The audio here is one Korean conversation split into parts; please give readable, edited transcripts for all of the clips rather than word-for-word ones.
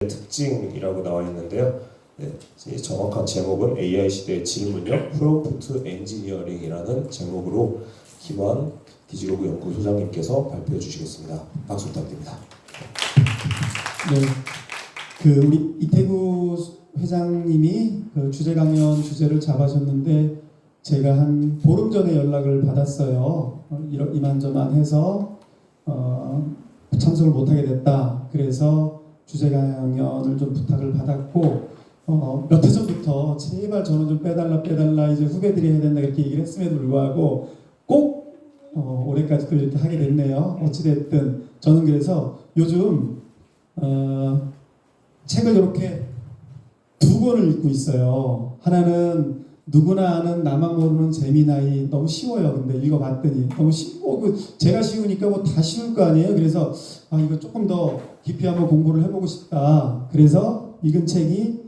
특징이라고 나와 있는데요. 네, 정확한 제목은 AI 시대의 질문력 프롬프트 엔지니어링이라는 제목으로 김환 디지로그 연구소장님께서 발표해 주시겠습니다. 박수 부탁드립니다. 네, 우리 이태구 회장님이 주제 강연 주제를 잡으셨는데 제가 한 보름 전에 연락을 받았어요. 이만저만 해서 참석을 못하게 됐다. 그래서 주제 강연을 좀 부탁을 받았고 몇 해 전부터 제발 저는 좀 빼달라 이제 후배들이 해야 된다 이렇게 얘기를 했음에도 불구하고 꼭 올해까지도 이렇게 하게 됐네요. 어찌됐든 저는 그래서 요즘 책을 이렇게 두 권을 읽고 있어요. 하나는 누구나 아는 나만 모르는 재미나이, 너무 쉬워요. 근데 읽어봤더니 너무 쉽고 제가 쉬우니까 뭐 다 쉬울 거 아니에요. 그래서 이거 조금 더 깊이 한번 공부를 해보고 싶다. 그래서 읽은 책이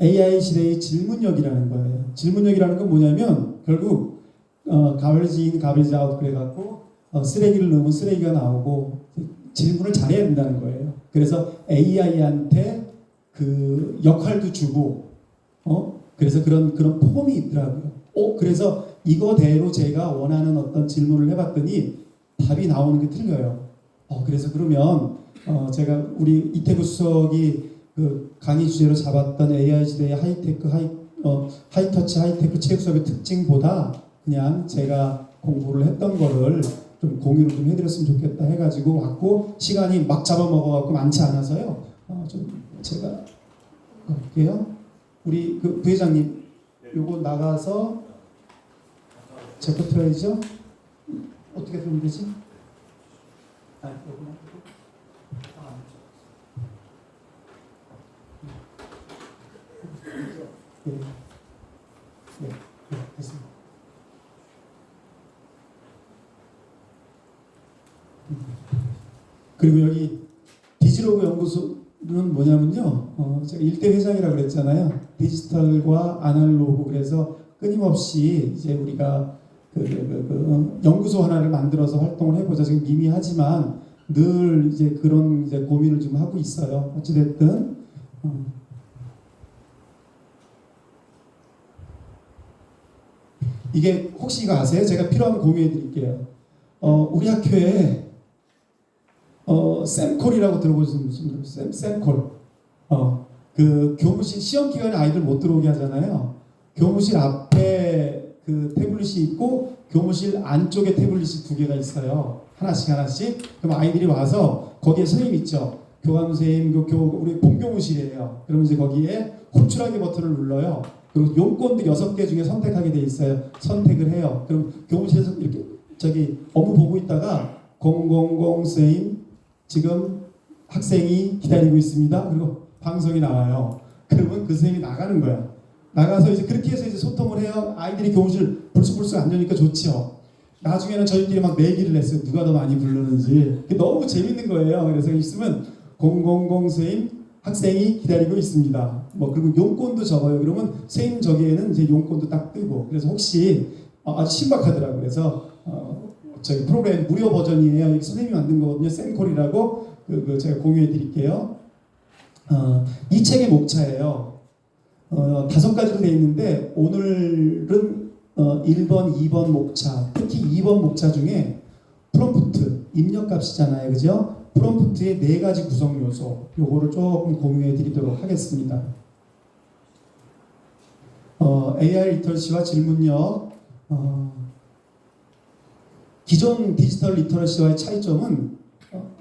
AI 시대의 질문력이라는 거예요. 질문력이라는 건 뭐냐면 결국 가베리지 인 가베리지 아웃 그래갖고 쓰레기를 넣으면 쓰레기가 나오고 질문을 잘해야 된다는 거예요. 그래서 AI한테 그 역할도 주고 그래서 그런 폼이 있더라고요. 그래서 이거대로 제가 원하는 어떤 질문을 해봤더니 답이 나오는 게 틀려요. 그래서 그러면 제가 우리 이태구 수석이 그 강의 주제로 잡았던 AI 시대의 하이터치 하이테크 체육 수업의 특징보다 그냥 제가 공부를 했던 거를 좀 공유를 좀 해드렸으면 좋겠다 해가지고 왔고 시간이 막 잡아먹어갖고 많지 않아서요. 좀 제가 볼게요. 우리 그 부회장님 요거 나가서 제 거 틀어야죠. 어떻게 들으면 되지? 요거만 네, 됐습니다. 그리고 여기 디지로그 연구소는 뭐냐면요. 제가 1대 회장이라고 그랬잖아요. 디지털과 아날로그 그래서 끊임없이 이제 우리가 연구소 하나를 만들어서 활동을 해보자. 지금 미미하지만 늘 이제 그런 이제 고민을 좀 하고 있어요. 어찌됐든 이게 혹시 이거 아세요? 제가 필요하면 공유해 드릴게요. 우리 학교에 쌤콜이라고 들어보신 분들 쌤콜. 그 교무실 시험 기간에 아이들 못 들어오게 하잖아요. 교무실 앞에 그 태블릿이 있고 교무실 안쪽에 태블릿이 두 개가 있어요. 하나씩. 그럼 아이들이 와서 거기에 선생님 있죠. 교감 선생님, 우리 본교무실이에요. 그러면 이제 거기에 호출하기 버튼을 눌러요. 그리고 용건도 6개 중에 선택하게 돼 있어요. 선택을 해요. 그럼 교무실에서 이렇게 업무 보고 있다가 000 선생님 지금 학생이 기다리고 있습니다. 그리고 방송이 나와요. 그러면 그 선생님이 나가는 거야. 나가서 이제 그렇게 해서 이제 소통을 해요. 아이들이 교무실 불쑥불쑥 앉으니까 좋죠. 나중에는 저희끼리 막 내기를 했어요. 누가 더 많이 부르는지. 너무 재밌는 거예요. 그래서 있으면 000 선생님 학생이 기다리고 있습니다. 그리고 용건도 적어요. 그러면 선생님 저기에는 이제 용건도 딱 뜨고. 그래서 혹시 아주 신박하더라고요. 그래서 저희 프로그램 무료 버전이에요. 선생님이 만든 거거든요. 쌤콜이라고 제가 공유해 드릴게요. 이 책의 목차예요. 5가지로 되어 있는데 오늘은 1번, 2번 목차, 특히 2번 목차 중에 프롬프트, 입력값이잖아요. 그죠? 프롬프트의 4가지 구성 요소, 요거를 조금 공유해 드리도록 하겠습니다. AI 리터러시와 질문력, 기존 디지털 리터러시와의 차이점은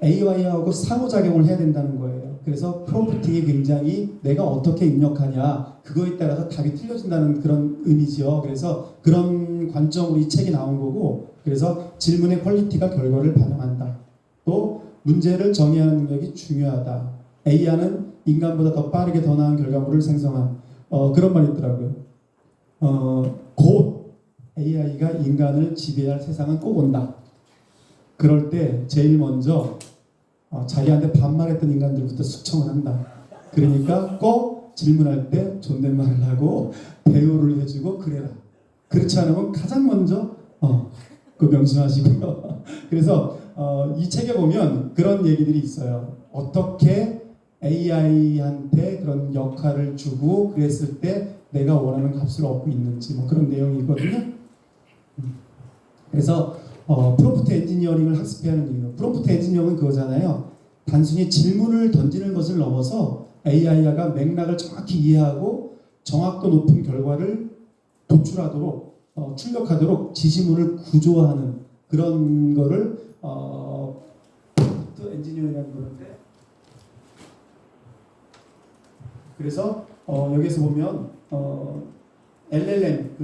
AI하고 상호작용을 해야 된다는 거예요. 그래서 프롬프팅이 굉장히 내가 어떻게 입력하냐 그거에 따라서 답이 틀려진다는 그런 의미죠. 그래서 그런 관점으로 이 책이 나온 거고 그래서 질문의 퀄리티가 결과를 반영한다. 또 문제를 정의하는 능력이 중요하다. AI는 인간보다 더 빠르게 더 나은 결과물을 생성한 그런 말이 있더라고요. 곧 AI가 인간을 지배할 세상은 꼭 온다. 그럴 때 제일 먼저 자기한테 반말했던 인간들부터 숙청을 한다. 그러니까 꼭 질문할 때 존댓말을 하고 대우를 해주고 그래라. 그렇지 않으면 가장 먼저 그 명심하시고요. 그래서 이 책에 보면 그런 얘기들이 있어요. 어떻게 AI한테 그런 역할을 주고 그랬을 때 내가 원하는 값을 얻고 있는지 뭐 그런 내용이거든요. 그래서 프롬프트 엔지니어링을 학습해야 하는 이유. 프롬프트 엔지니어링은 그거잖아요. 단순히 질문을 던지는 것을 넘어서 AI가 맥락을 정확히 이해하고 정확도 높은 결과를 도출하도록 출력하도록 지시문을 구조화하는 그런 거를 프롬프트 엔지니어링이라는 건데. 그래서 여기서 보면 LLM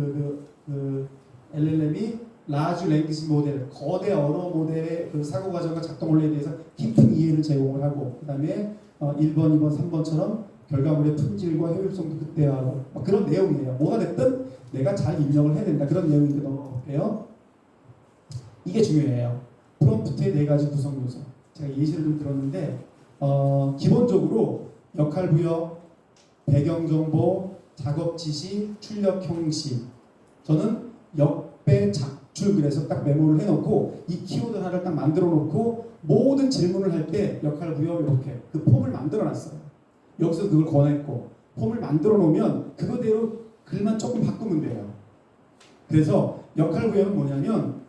LLM이 라지 랭귀지 모델, 거대 언어 모델의 그 사고 과정과 작동 원리에 대해서 깊은 이해를 제공을 하고, 그다음에 1번, 2번, 3번처럼 결과물의 품질과 효율성도 극대화하고 그런 내용이에요. 뭐가 됐든 내가 잘 입력을 해야 된다. 그런 내용인데 넘어갈게요. 이게 중요해요. 프롬프트의 4가지 구성 요소. 제가 예시를 좀 들었는데 기본적으로 역할 부여, 배경 정보, 작업 지시, 출력 형식. 저는 역배 작출 그래서 딱 메모를 해놓고 이 키워드 하나를 딱 만들어 놓고 모든 질문을 할 때 역할 부여 이렇게 그 폼을 만들어 놨어요. 여기서 그걸 권했고 폼을 만들어 놓으면 그거대로 글만 조금 바꾸면 돼요. 그래서 역할 부여는 뭐냐면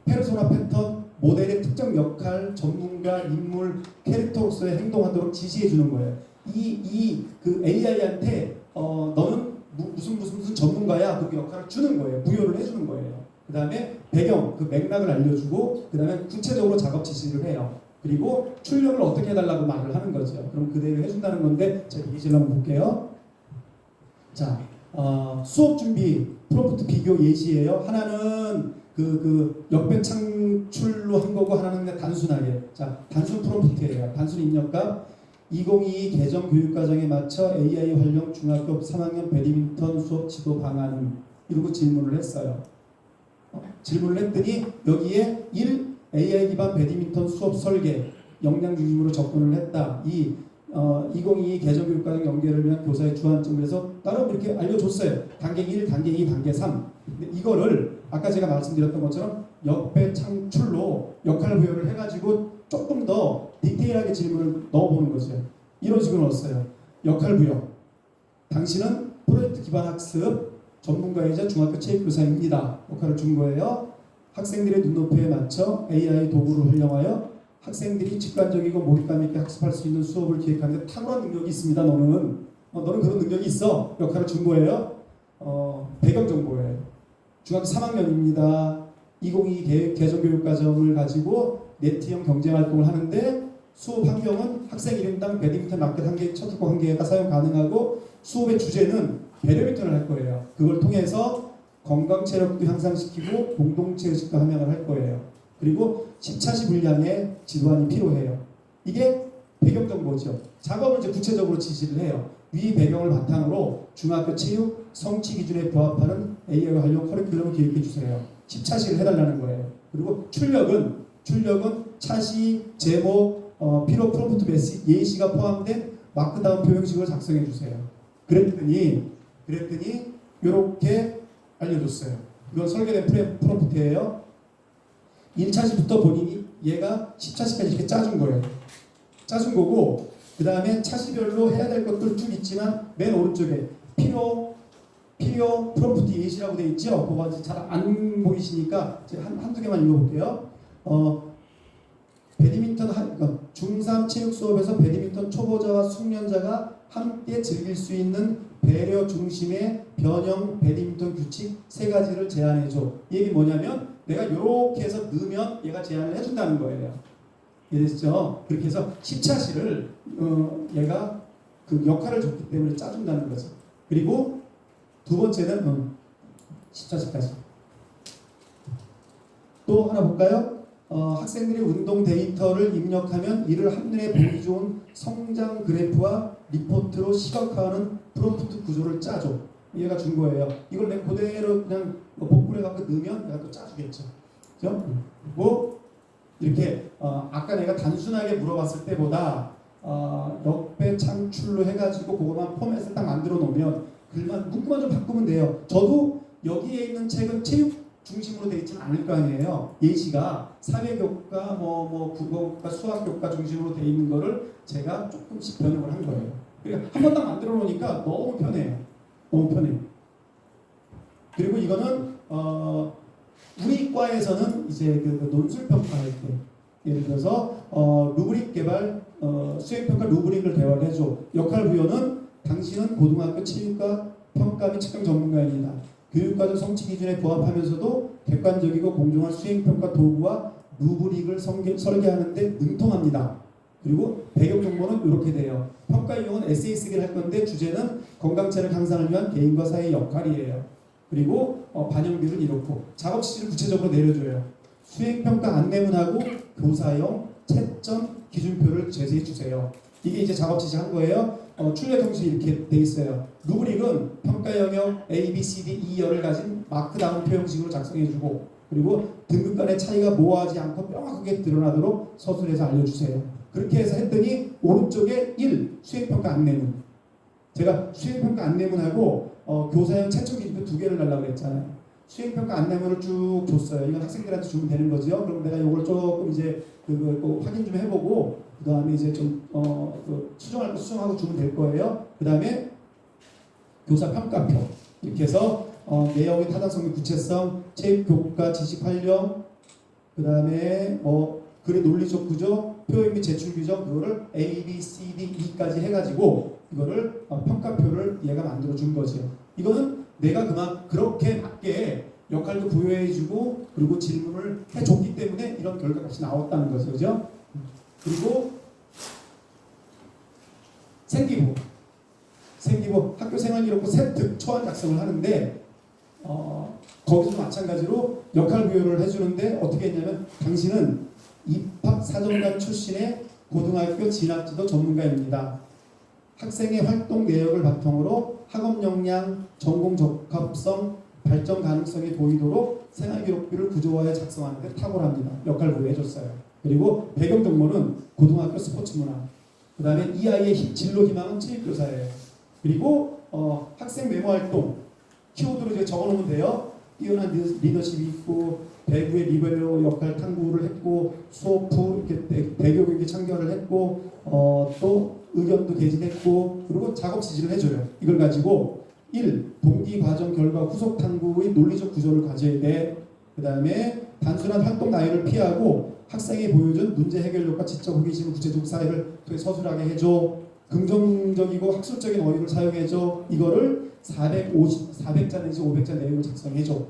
페르소나 패턴, 모델의 특정 역할, 전문가, 인물, 캐릭터로서의 행동하도록 지시해 주는 거예요. 그 AI한테 너는 무슨 전문가야 그 역할을 주는 거예요. 부여를 해주는 거예요. 그 다음에 배경, 그 맥락을 알려주고 그 다음에 구체적으로 작업 지시를 해요. 그리고 출력을 어떻게 해달라고 말을 하는 거죠. 그럼 그대로 해준다는 건데 제가 예시를 한번 볼게요. 자, 수업 준비 프롬프트 비교 예시예요. 하나는 그 역배 창출로 한 거고 하나는 그냥 단순하게 단순 프롬프트예요. 단순 입력값 2022 개정 교육과정에 맞춰 AI 활용 중학교 3학년 배드민턴 수업 지도 방안 이러고 질문을 했어요. 질문을 했더니 여기에 1. AI 기반 배드민턴 수업 설계 역량 중심으로 접근을 했다. 2. 2022 개정 교육과정 연계를 위한 교사의 주안점을 해서 따로 이렇게 알려줬어요. 단계 1, 단계 2, 단계 3. 근데 이거를 아까 제가 말씀드렸던 것처럼 역배 창출로 역할 부여를 해가지고 조금 더 디테일하게 질문을 넣어보는 거죠. 이런 식으로 넣었어요. 역할 부여. 당신은 프로젝트 기반 학습 전문가이자 중학교 체육교사입니다. 역할을 준 거예요. 학생들의 눈높이에 맞춰 AI 도구를 활용하여 학생들이 직관적이고 몰입감 있게 학습할 수 있는 수업을 기획하는 데 탁월한 능력이 있습니다. 너는 그런 능력이 있어. 역할을 준 거예요. 배경 정보예요. 중학교 3학년입니다. 2022 개정교육과정을 가지고 네트형 경쟁활동을 하는데 수업 환경은 학생 1인당 배드민턴 라켓 1개, 셔틀콕 1개가 사용 가능하고 수업의 주제는 배드민턴을 할 거예요. 그걸 통해서 건강 체력도 향상시키고 공동체 의식도 함양을 할 거예요. 그리고 10차시 분량의 지도안이 필요해요. 이게 배경 정보죠. 작업을 이제 구체적으로 지시를 해요. 위 배경을 바탕으로 중학교 체육 성취 기준에 부합하는 AI 활용 커리큘럼을 기획해 주세요. 10차시를 해달라는 거예요. 그리고 출력은 차시, 제목, 필요 프롬프트 메시지, 예시가 포함된 마크다운 표형식을 작성해 주세요. 그랬더니 이렇게 알려줬어요. 이건 설계된 프롬프트예요. 1차시부터 본인이 얘가 10차시까지 이렇게 짜준 거예요. 짜준 거고 그 다음에 차시별로 해야 될 것들 쭉 있지만 맨 오른쪽에 필요 프롬프트 예시라고 되어 있죠. 그거 잘 안 보이시니까 제가 한두 개만 읽어볼게요. 배드민턴 중3 체육 수업에서 배드민턴 초보자와 숙련자가 함께 즐길 수 있는 배려 중심의 변형 배드민턴 규칙 3가지를 제안해줘. 이 얘기 뭐냐면 내가 이렇게 해서 넣으면 얘가 제안을 해준다는 거예요. 이해됐죠? 그렇게 해서 10차시를 얘가 그 역할을 줬기 때문에 짜준다는 거죠. 그리고 두 번째는 10차시까지. 또 하나 볼까요? 학생들이 운동 데이터를 입력하면 이를 한눈에 보기 좋은 성장 그래프와 리포트로 시각화하는 프롬프트 구조를 짜줘. 얘가 준 거예요. 이걸 내가 그대로 그냥 복구해 갖고 넣으면 내가 또 짜주겠죠. 그죠? 그리고 이렇게 아까 내가 단순하게 물어봤을 때보다 역배 창출로 해가지고 그거만 포맷을 딱 만들어 놓으면 글만 문구만 좀 바꾸면 돼요. 저도 여기에 있는 책은 체육 중심으로 되어 있지는 않을 거 아니에요. 예시가 사회교과, 국어교과, 수학교과 중심으로 되어 있는 거를 제가 조금씩 변형을 한 거예요. 그러니까 한 번 딱 만들어 놓으니까 너무 편해요. 너무 편해요. 그리고 이거는 우리 과에서는 이제 그 논술 평가할 때 예를 들어서 루브릭 개발, 수행평가 루브릭을 개발해줘. 역할 부여는 당신은 고등학교 체육과 평가 및 측정 전문가입니다. 교육과정 성취 기준에 부합하면서도 객관적이고 공정한 수행평가 도구와 루브릭을 설계하는데 능통합니다. 그리고 배경 정보는 이렇게 돼요. 평가 유형은 에세이 쓰기를 할 건데 주제는 건강체력 향상을 위한 개인과 사회의 역할이에요. 그리고 반영비는 이렇고 작업 지시를 구체적으로 내려줘요. 수행평가 안내문하고 교사용 채점 기준표를 제시해 주세요. 이게 이제 작업 지시한 거예요. 출력 형식이 이렇게 돼 있어요. 루브릭은 평가 영역 A, B, C, D, E열을 가진 마크다운표 형식으로 작성해주고 그리고 등급 간의 차이가 모호하지 않고 명확하게 드러나도록 서술해서 알려주세요. 그렇게 해서 했더니 오른쪽에 1. 수행평가 안내문. 제가 수행평가 안내문하고 교사용 채점 기준표 2개를 달라고 그랬잖아요. 수행평가 안내문을 쭉 줬어요. 이건 학생들한테 주면 되는 거죠. 그럼 내가 이걸 조금 이제 확인 좀 해보고 그 다음에 이제 좀 수정할 거 수정하고 주면 될 거예요. 그 다음에 교사 평가표 이렇게 해서 내용의 타당성 및 구체성, 체육 교과 지식 활용, 그 다음에 글의 논리적 구조, 표현 및 제출 규정 그거를 A, B, C, D, E까지 해가지고 이거를 평가표를 얘가 만들어 준 거죠. 이거는 내가 그렇게 맞게 역할도 부여해주고 그리고 질문을 해줬기 때문에 이런 결과값이 나왔다는 거죠, 그죠? 그리고 생기부 학교 생활기록부 세특 초안 작성을 하는데 거기서 마찬가지로 역할 부여를 해주는데 어떻게 했냐면 당신은 입학사정관 출신의 고등학교 진학지도 전문가입니다. 학생의 활동 내역을 바탕으로 학업 역량, 전공 적합성, 발전 가능성이 보이도록 생활기록부를 구조화해 작성하는 데 탁월합니다. 역할 부여해줬어요. 그리고 배경 정보는 고등학교 스포츠 문화. 그 다음에 이 아이의 진로 희망은 체육교사예요. 그리고 학생 메모 활동 키워드로 이제 적어놓으면 돼요. 뛰어난 리더십이 있고 배구의 리베로 역할 탐구를 했고 수업 후 이렇게 대교 경기 참가를 했고 또 의견도 개진했고 그리고 작업 지시를 해줘요. 이걸 가지고 1. 동기 과정 결과 후속 탐구의 논리적 구조를 가져야 돼. 그 다음에 단순한 활동 나열을 피하고 학생이 보여준 문제 해결력과 지적 호기심 구체적 사회를 통해 서술하게 해줘. 긍정적이고 학술적인 어휘를 사용해줘. 이거를 400자 내지 500자 내용을 작성해줘.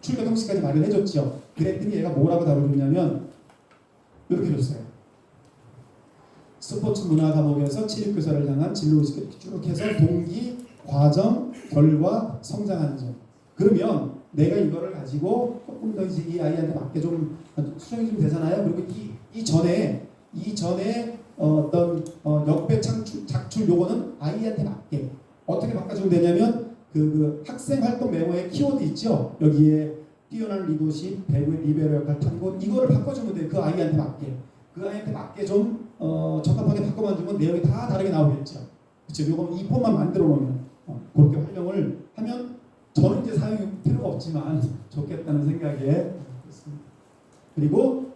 출력 형식까지 말을 해줬죠. 그랬더니 얘가 뭐라고 답을 줬냐면 이렇게 줬어요. 스포츠 문화 과목에서 체육교사를 향한 진로의식 이렇게 쭉 해서 동기, 과정, 결과, 성장하는 점. 그러면 내가 이거를 가지고 조금 더 이제 이 아이한테 맞게 좀 수정이 좀 되잖아요. 그리고 이 전에 어떤 역배 작출 요거는 아이한테 맞게 어떻게 바꿔주면 되냐면 그 학생 활동 메모에 키워드 있죠. 여기에 뛰어난 리더십, 배구의 리베로 역할 탐구 이거를 바꿔주면 돼요. 그 아이한테 맞게. 그 아이한테 맞게 좀 적합하게 바꿔만 주면 내용이 다 다르게 나오겠죠. 그렇죠. 요거 이 폼만 만들어 놓으면 그렇게 활용을 하면 저는 이제 사용이 필요가 없지만 좋겠다는 생각에 그렇습니다. 그리고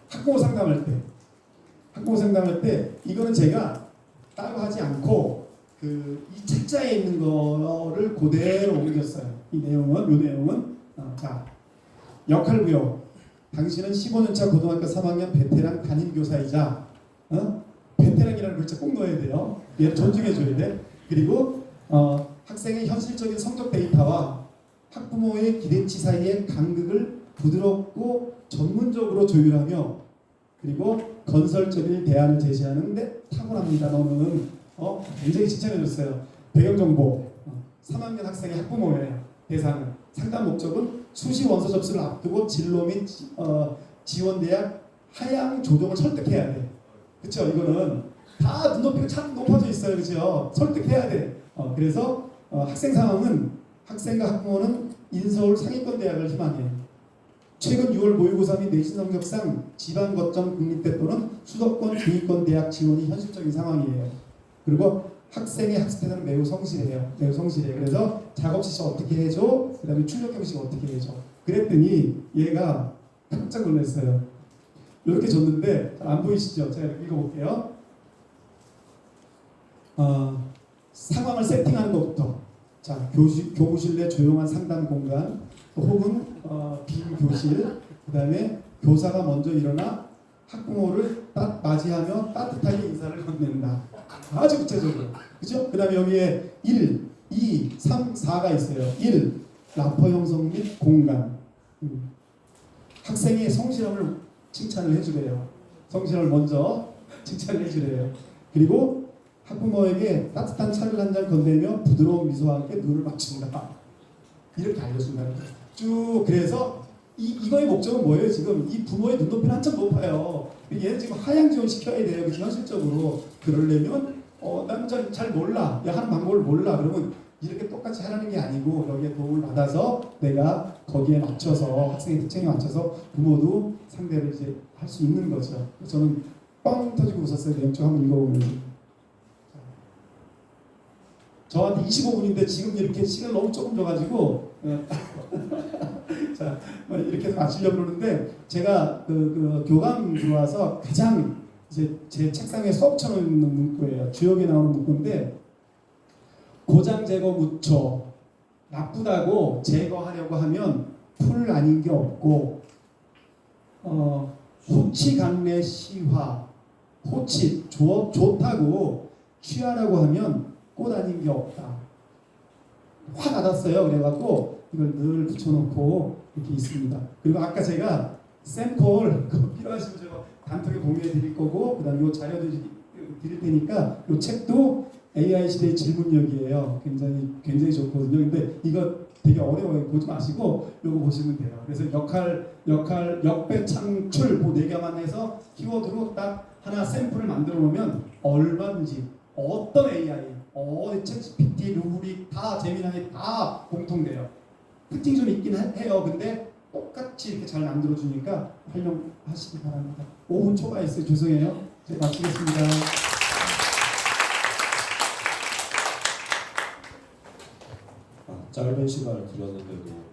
학부모 상담할 때 이거는 제가 따로 하지 않고 이 책자에 있는 거를 그대로 옮겼어요. 이 내용은 자 역할 부여. 당신은 15년차 고등학교 3학년 베테랑 담임 교사이자 베테랑이라는 글자 꼭 넣어야 돼요. 얘를 존중해 줘야 돼. 그리고 학생의 현실적인 성적 데이터와 학부모의 기대치 사이의 간극을 부드럽고 전문적으로 조율하며 그리고 건설적인 대안을 제시하는데 탁월합니다. 너는 굉장히 칭찬해줬어요. 배경정보 3학년 학생의 학부모의 대상은 상담 목적은 수시 원서 접수를 앞두고 진로 및 지원대학 하향 조정을 설득해야 돼. 그렇죠? 이거는 다 눈높이가 참 높아져 있어요. 그렇죠? 설득해야 돼. 그래서 학생 상황은 학생과 학부모는 인서울 상위권 대학을 희망해. 최근 6월 모의고사 및 내신 성적상 지방 거점 국립대 또는 수도권 중위권 대학 지원이 현실적인 상황이에요. 그리고 학생의 학습 태도는 매우 성실해요. 매우 성실해요. 그래서 작업 지시 어떻게 해줘? 그 다음에 출력 형식 어떻게 해줘? 그랬더니 얘가 깜짝 놀랐어요. 이렇게 줬는데 안 보이시죠? 제가 읽어볼게요. 상황을 세팅하는 것부터, 자, 교무실 내 조용한 상담 공간, 혹은 빈 교실, 그 다음에 교사가 먼저 일어나 학부모를 맞이하며 따뜻하게 인사를 건넨다. 아주 구체적으로. 그죠? 그 다음에 여기에 1, 2, 3, 4가 있어요. 1. 라퍼 형성 및 공간. 학생의 성실함을 칭찬을 해주래요. 성실함을 먼저 칭찬을 해주래요. 그리고 학부모에게 따뜻한 차를 한 잔 건네며 부드러운 미소와 함께 눈을 맞춘다. 이렇게 알려준다는 거예요. 쭉. 그래서 이거의 목적은 뭐예요? 지금 이 부모의 눈높이는 한참 높아요. 얘는 지금 하향 지원 시켜야 돼요. 그치? 현실적으로. 그러려면 나는 잘 몰라. 야, 하는 방법을 몰라. 그러면 이렇게 똑같이 하라는 게 아니고 여기에 도움을 받아서 내가 거기에 맞춰서 학생의 특징에 맞춰서 부모도 상대를 이제 할 수 있는 거죠. 저는 뻥 터지고 웃었어요. 내용 좀 한번 읽어보면서. 저한테 25분인데 지금 이렇게 시간 너무 조금 줘가지고 자, 이렇게 해서 마치려고 그러는데 제가 그 교감 들어와서 가장 이제 제 책상에 수업 쳐놓는 문구예요. 주역에 나오는 문구인데, 고장 제거 무초, 나쁘다고 제거하려고 하면 풀 아닌 게 없고, 호치 강래 시화, 호치 좋다고 취하라고 하면 꽃 아닌 게 없다. 화 받았어요. 그래갖고 이걸 늘 붙여놓고 이렇게 있습니다. 그리고 아까 제가 샘플 필요하시면 제가 단톡에 공유해 드릴 거고, 그다음에 이 자료도 드릴 테니까 이 책도 AI 시대의 질문력이에요. 굉장히 좋거든요. 근데 이거 되게 어려워요. 보지 마시고 이거 보시면 돼요. 그래서 역할, 역배, 창출 그 4개만 해서 키워드로 딱 하나 샘플을 만들어 놓으면 얼마든지 어떤 AI, 챗GPT, 루브릭 다 재미나게 다 공통돼요. 특징이 좀 있긴 해요. 근데 똑같이 이렇게 잘 만들어 주니까 활용하시기 바랍니다. 5분 초과했어요. 죄송해요. 제가 마치겠습니다. 짧은 시간을 드렸는데도